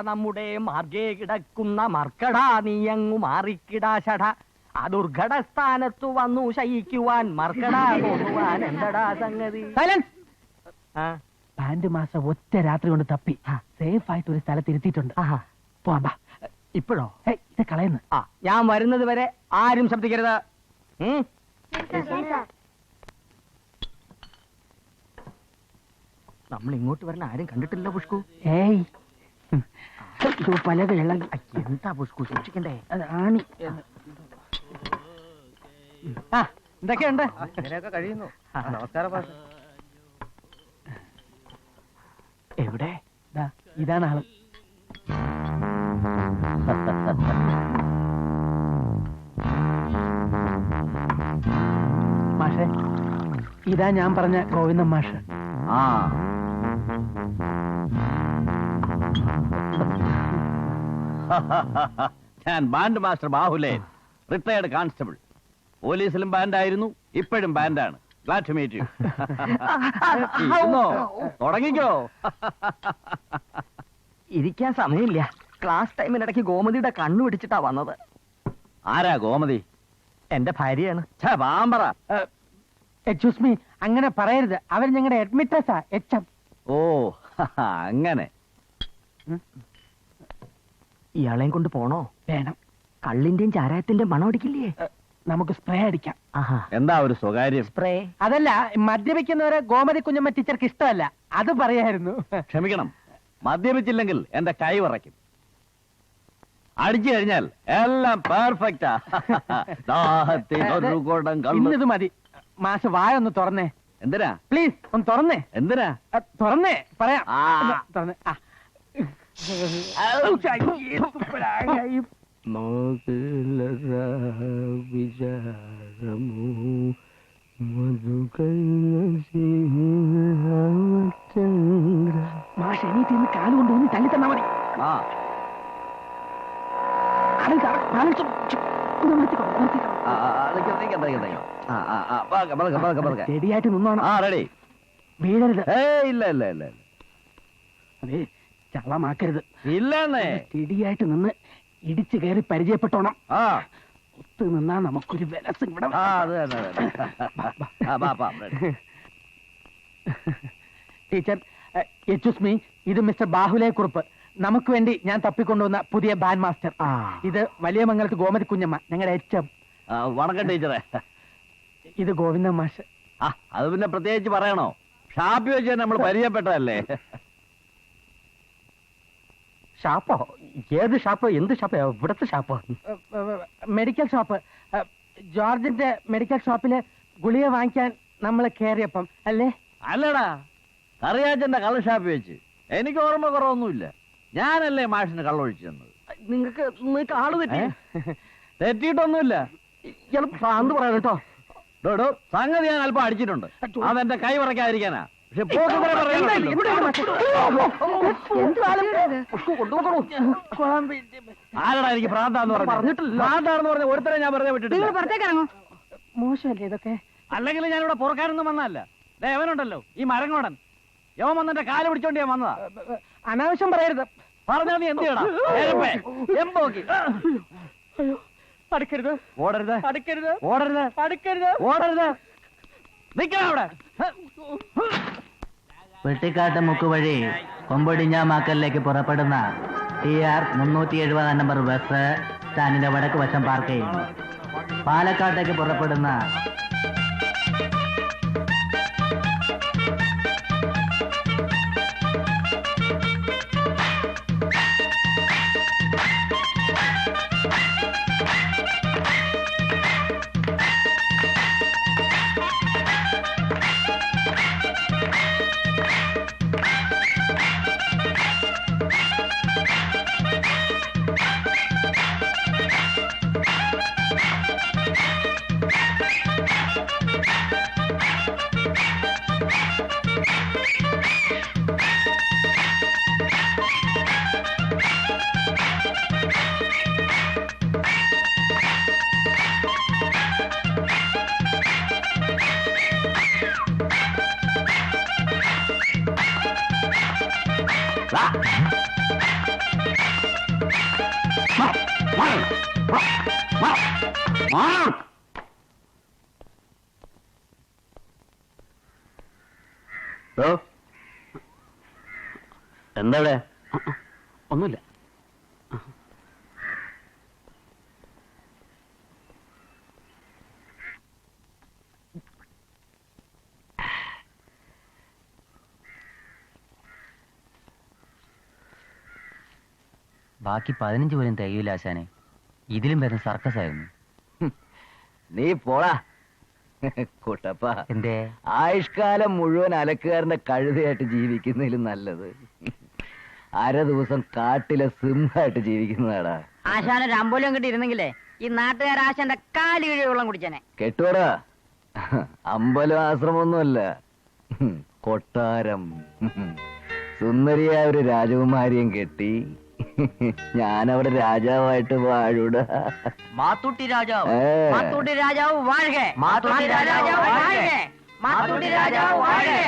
നമ്മുടെ മാർഗേ കിടക്കുന്ന മർക്കടാ നീയങ്ങു മാറിക്കിടാശട ആ ദുർഘട സ്ഥാനത്തു വന്നു ശയിക്കുവാൻ മർക്കടാ തോന്നുവാൻ എന്തടാ സംഗതി. ബാൻഡ് മാസം ഒറ്റ രാത്രി കൊണ്ട് തപ്പി സേഫ് ആയിട്ട് ഒരു സ്ഥലത്ത് ഇരുത്തിയിട്ടുണ്ട്. പോവാ. ഇപ്പോഴോ? ഇത് കളയുന്നു. ഞാൻ വരുന്നത് വരെ ആരും ശബ്ദിക്കരുത്. നമ്മൾ ഇങ്ങോട്ട് വരണ ആരും കണ്ടിട്ടില്ല പുഷ്കു. ഏയ് പലത് വെള്ളം. എന്താ പുഷ്കു സൂക്ഷിക്കണ്ടേ? അത് ആണി. എന്തൊക്കെയുണ്ട്? ഇങ്ങനെയൊക്കെ കഴിയുന്നു. നമസ്കാരം. എവിടെ? ഇതാണ് ആള്. മാഷെ, ഇതാ ഞാൻ പറഞ്ഞ ഗോവിന്ദൻ മാഷ്. ഞാൻ ബാൻഡ് മാസ്റ്റർ ബാഹുലേ, റിട്ടയർഡ് കോൺസ്റ്റബിൾ. പോലീസിലും ബാൻഡായിരുന്നു, ഇപ്പോഴും ബാൻഡാണ്. Glad to meet you. തുടങ്ങിക്കോ. ഇരിക്കാൻ സമയമില്ല. ക്ലാസ് ടൈമിനിടയ്ക്ക് ഗോമതിയുടെ കണ്ണു പിടിച്ചിട്ടാ വന്നത്. ആരാ ഗോമതി? എന്റെ ഭാര്യയാണ്. പാമ്പറ. എക്സ്ക്യൂസ് മീ, അങ്ങനെ പറയരുത്. അവർ ഞങ്ങളുടെ അഡ്മിറ്റേഴ്സാ. എച്ച്. ഓ അങ്ങനെ. ഇയാളെയും കൊണ്ട് പോണോ? വേണം. കള്ളിന്റെയും ചാരായത്തിന്റെയും മണം അടിക്കില്ലേ? നമുക്ക് സ്പ്രേ അടിക്കാം. എന്താ ഒരു സ്വകാര്യം? സ്പ്രേ അതല്ല, മദ്യപിക്കുന്നവരെ ഗോമതി കുഞ്ഞമ്മ ടീച്ചർക്ക് ഇഷ്ടമല്ല. അത് പറയായിരുന്നു. ക്ഷമിക്കണം, മദ്യപിച്ചില്ലെങ്കിൽ എന്റെ കൈ വിറയ്ക്കും. അടിച്ചു കഴിഞ്ഞാൽ എല്ലാം പെർഫെക്റ്റാ. ഇന്നത് മതി. മാഷ് വായ ഒന്ന് തുറന്നേ. എന്തിനാ? പ്ലീസ് ഒന്ന് തുറന്നേ. എന്തിനാ? തുറന്നേ, പറയാം. തുറന്നേ. മാഷ് എണീറ്റ് ഇന്ന് കാലുകൊണ്ട് ഒന്ന് തള്ളി തന്നാ മതി. റെഡിയായിട്ട് നിന്നോണം. റെഡി. വീഴരുത്. ഇല്ല ഇല്ല ഇല്ല. അതെ, ചളമാക്കരുത്. ഇല്ലെന്നേ. റെഡിയായിട്ട് നിന്ന് ഇടിച്ചു കയറി പരിചയപ്പെട്ടോണം. ഒത്തു നിന്നാ നമുക്കൊരു വിലസ് ഇവിടെ. ടീച്ചർ, എക്സ്ക്യൂസ് മീ, ഇത് മിസ്റ്റർ ബാഹുലേ കുറുപ്പ്. നമുക്ക് വേണ്ടി ഞാൻ തപ്പിക്കൊണ്ടുവന്ന പുതിയ ബാൻഡ് മാസ്റ്റർ. ഇത് വലിയ മംഗലത്ത് ഗോമതി കുഞ്ഞമ്മ, ഞങ്ങളുടെ എച്ച്. വണക്കം ടീച്ചറെ. ഇത് ഗോവിന്ദൻ മാഷ്. അത് പിന്നെ പ്രത്യേകിച്ച് പറയണോ? ഷാപ്പി വെച്ച് നമ്മൾ പരിചയപ്പെട്ടതല്ലേ. ഷാപ്പോ? ഏത് ഷാപ്പോ? എന്ത് ഷാപ്പോ? ഇവിടത്തെ ഷാപ്പോ? Medical shop. ജോർജിന്റെ മെഡിക്കൽ ഷോപ്പില് ഗുളിക വാങ്ങിക്കാൻ നമ്മൾ കയറിയപ്പം അല്ലേ? അല്ലടാ, കറിയാച്ചന്റെ കള്ള ഷാപ്പി വെച്ച്. എനിക്ക് ഓർമ്മ കുറവൊന്നുമില്ല. ഞാനല്ലേ മാഷിന് കള്ളൊഴിച്ചു തന്നത്. നിങ്ങൾക്ക് ആള് തെറ്റി. തെറ്റിയിട്ടൊന്നുമില്ല. ഭ്രാന്ത് പറയാം കേട്ടോ. സംഗതി ഞാൻ അല്പം അടിച്ചിട്ടുണ്ട്. അതെന്റെ കൈ വിറയ്ക്കാതിരിക്കാനാ. പക്ഷെ ആരടാ എനിക്ക് ഭ്രാന്താന്ന് പറഞ്ഞിട്ടില്ല. ഭ്രാന്താണെന്ന് പറഞ്ഞ ഒരുത്തരെ ഞാൻ വെറുതെ വിട്ടിട്ടില്ല. മോശമല്ലേ ഇതൊക്കെ? അല്ലെങ്കിൽ ഞാനിവിടെ പുറക്കാനൊന്നും വന്നതല്ല. എവനുണ്ടല്ലോ ഈ മരങ്ങോടൻ, യവൻ വന്നെ കാല് പിടിച്ചോണ്ട് ഞാൻ വന്നതാ. അനാവശ്യം പറയരുത്. പറഞ്ഞാ നീ എന്ത് ചെയ്യടാ? എമ്പോക്കി അടുക്കരുത്. ഓടരുത്, അടുക്കരുത്, ഓടരുത്, അടുക്കരുത്, ഓടരുത്. നിൽക്കണം അവിടെ. വെട്ടിക്കാട്ട് മുക്കുവഴി കൊമ്പൊടിഞ്ഞാമാക്കലിലേക്ക് പുറപ്പെടുന്ന TR 370 നമ്പർ ബസ് സ്റ്റാൻഡിന്റെ വടക്ക് വശം പാർക്ക് ചെയ്യുന്നു. പാലക്കാട്ടേക്ക് പുറപ്പെടുന്ന എന്താ ഇവിടെ? ഒന്നുമില്ല. ബാക്കി 15 പോലും തികയില്ല ആശാനെ. ഇതിലും വരുന്ന സർക്കസ് ആയിരുന്നു. നീ പോടാ കുട്ടപ്പ. എന്തേ? ആയുഷ്കാലം മുഴുവൻ അലക്കുകാരന്റെ കഴുതയായിട്ട് ജീവിക്കുന്നതിലും നല്ലത് അര ദിവസം കാട്ടിലെ സിംഹമായിട്ട് ജീവിക്കുന്നതാടാ. ആശാന ഒരു അമ്പലം കിട്ടി ഇരുന്നെങ്കിലേ ഈ നാട്ടുകാർ ആശാന്റെ കാലി കിഴി വെള്ളം കുടിച്ചനെ. കെട്ടുവടാ, അമ്പലം ആശ്രമൊന്നുമല്ല, കൊട്ടാരം. സുന്ദരിയായ ഒരു രാജകുമാരിയും കെട്ടി ഞാനവിടെ രാജാവായിട്ട് വാഴൂടാ. മാത്തൂട്ടി രാജാവ്, ഏ. മാത്തൂട്ടി രാജാവ് വാഴക, മാത്തൂട്ടി രാജാവ് വാഴക, മാത്തൂട്ടി രാജാവ് വാഴക,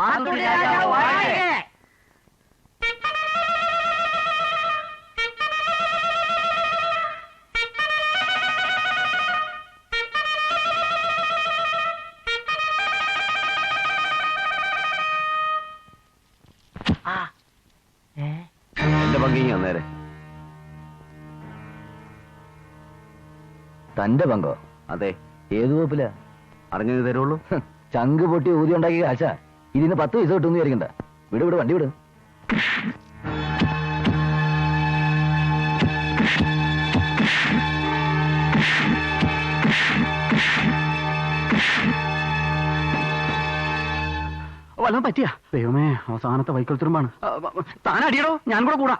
മാത്തൂട്ടി രാജാവ് വാഴക. എന്റെ പങ്കിങ് അന്നേരെ. തന്റെ പങ്കോ? അതെ. ഏത് വകുപ്പില? അറിഞ്ഞത് തരുള്ളൂ. ചങ്ക് പൊട്ടി ഊതി ഉണ്ടാക്കി കാശാ. ഇതിന് 10 പൈസ കിട്ടുമെന്ന് വിചാരിക്കണ്ട. വിട് വിട്, വണ്ടി വിട്. വല്ലതും പറ്റിയാ? ദൈവമേ, അവസാനത്തെ വൈക്കൽ തുരുമ്പാണ്. താൻ അടിയടോ, ഞാൻ കൂടെ കൂടാ.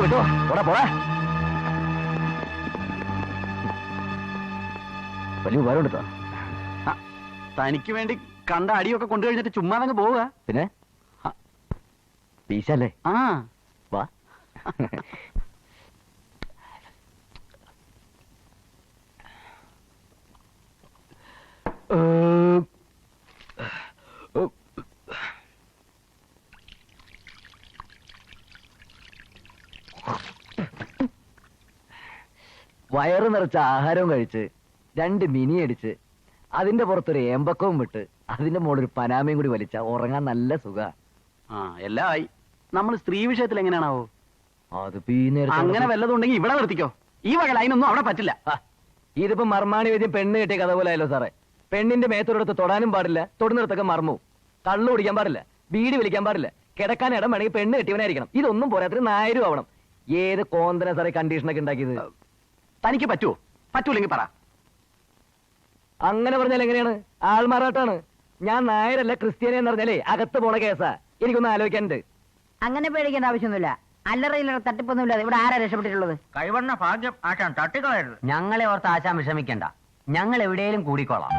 വിട്ടോ, പോടാ പോടാ. വലിയ ഉപകാരം എടുത്താ. തനിക്ക് വേണ്ടി കണ്ട അടിയൊക്കെ കൊണ്ടു കഴിഞ്ഞിട്ട് ചുമ്മാ അങ്ങ് പോവുക. പിന്നെ പീശല്ലേ? ആ, വാ. വയറ് നിറച്ച ആഹാരവും കഴിച്ച് 2 മിനി അടിച്ച് അതിന്റെ പുറത്തൊരു ഏമ്പക്കവും വിട്ട് അതിന്റെ മുകളിൽ ഒരു പനാമയും കൂടി വലിച്ച ഉറങ്ങാൻ നല്ല സുഖ. ആ, എല്ലാം ആയി. നമ്മൾ സ്ത്രീ വിഷയത്തിൽ എങ്ങനെയാണാവോ? അത് അങ്ങനെ വല്ലതും ഉണ്ടെങ്കിൽ ഇവിടെ നിർത്തിക്കോ. ഈ വക ലൈനൊന്നും അവിടെ പറ്റില്ല. ഇതിപ്പോ മർമാണി വേദ്യം പെണ്ണ് കിട്ടിയ കഥ പോലെ ആയല്ലോ സാറേ. പെണ്ണിന്റെ മേത്തോടടുത്ത് തൊടാനും പാടില്ല, തൊടുന്നിടത്തൊക്കെ മർമ്മു. കള്ളു കുടിക്കാൻ പാടില്ല, ബീഡി വലിക്കാൻ പാടില്ല, കിടക്കാൻ ഇടം വേണമെങ്കിൽ പെണ്ണ് കെട്ടിയവനായിരിക്കണം. ഇതൊന്നും പോരാത്തിന് 1000 രൂപ ആവണം. ഏത് കോന്തന സാറേ കണ്ടീഷനൊക്കെ ഉണ്ടാക്കിയത്? തനിക്ക് പറ്റുമോ? പറ്റൂലെങ്കിൽ പറ. അങ്ങനെ പറഞ്ഞാൽ എങ്ങനെയാണ്? ആൾമാറാട്ടാണ്. ഞാൻ നായരല്ല ക്രിസ്ത്യാനി എന്ന് പറഞ്ഞാലേ അകത്ത് പോണ കേസാ. എനിക്കൊന്ന് ആലോചിക്കാനുണ്ട്. അങ്ങനെ പേടിക്കേണ്ട ആവശ്യമൊന്നുമില്ല. അല്ലറയില്ലറ തട്ടിപ്പൊന്നുമില്ലാതെ ഇവിടെ ആരാ രക്ഷപ്പെട്ടിട്ടുള്ളത്? കൈവണ്ണ ഭാഗ്യം ആശാൻ തട്ടിക്കളയരുത്. ഞങ്ങളെ ഓർത്ത് ആശാൻ വിഷമിക്കണ്ട, ഞങ്ങൾ എവിടെയും കൂടിക്കോളാം.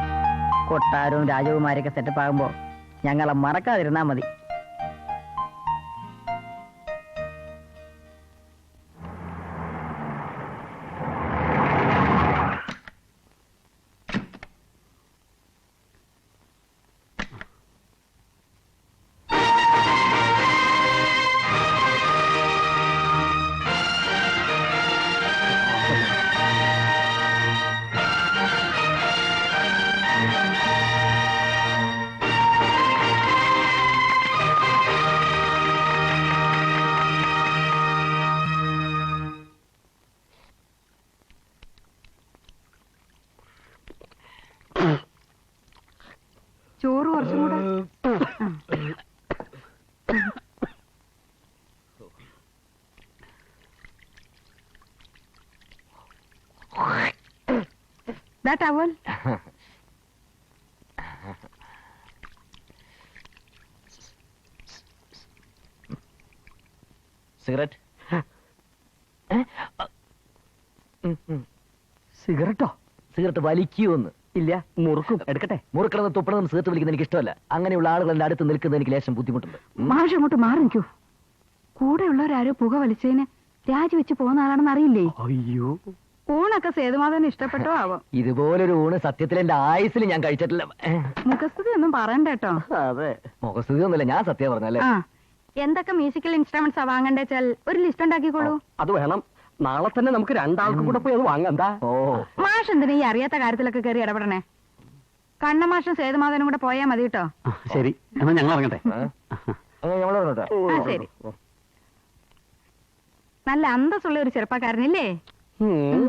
കൊട്ടാരവും രാജകുമാരൊക്കെ സെറ്റപ്പ് ആകുമ്പോ ഞങ്ങളെ മറക്കാതിരുന്നാ മതി. ചോറ് കുറച്ചും കൂടെ. Towel cigarette? സിഗരറ്റോ? സിഗരറ്റ് വലിക്കൂന്ന്? ഇല്ല, മുറുക്കും. എടുക്കട്ടെ? മുറുക്കണമെന്ന് തുപ്പണമെന്ന് സിഗരറ്റ് വലിക്കുന്ന എനിക്ക് ഇഷ്ടമല്ല. അങ്ങനെയുള്ള ആളുകൾ എന്റെ അടുത്ത് നിൽക്കുന്നത് എനിക്ക് ലേശം ബുദ്ധിമുട്ടുണ്ട്. മാഷ് അങ്ങോട്ട് മാറി നിൽക്കൂ. കൂടെയുള്ളവരാരോ പുക വലിച്ചതിന് രാജിവെച്ച് പോകുന്ന ആളാണെന്ന് അറിയില്ലേ? അയ്യോ, ഊണൊക്കെ സേതുമാധവന് ഇഷ്ടപ്പെട്ടോ ആവോ? ഇതുപോലൊരു ഊണ് സത്യത്തിൽ എന്റെ ആയുസിൽ ഞാൻ കഴിച്ചിട്ടില്ല. മുഖസ്തുതി ഒന്നും പറയണ്ട കേട്ടോ. അതെ. മുഖസ്ഥിതി ഒന്നുമില്ല, ഞാൻ സത്യം പറഞ്ഞല്ലേ. ആ, എന്തൊക്കെ മ്യൂസിക്കൽ ഇൻസ്ട്രുമെന്റ്സാ വാങ്ങണ്ടേച്ചാൽ ഒരു ലിസ്റ്റ് ഉണ്ടാക്കിക്കോളൂ. അത് വേണം. നാളെ തന്നെ നമുക്ക് രണ്ടാൾക്കും കൂടെ പോയി അത് വാങ്ങാം. എന്താ? ഓ, മാഷ് എന്തിനാ ഈ അറിയാത്ത കാര്യത്തിലൊക്കെ കയറി ഇടപെടണേ? കണ്ണമാഷും സേതുമാധവനും കൂടെ പോയാ മതി കേട്ടോ. ശരി, എന്നാ ഞങ്ങൾ ഇറങ്ങട്ടെ. ആ ശരി. നല്ല അന്തസ്സുള്ള ഒരു ചെറുപ്പക്കാരനില്ലേ? ഉം.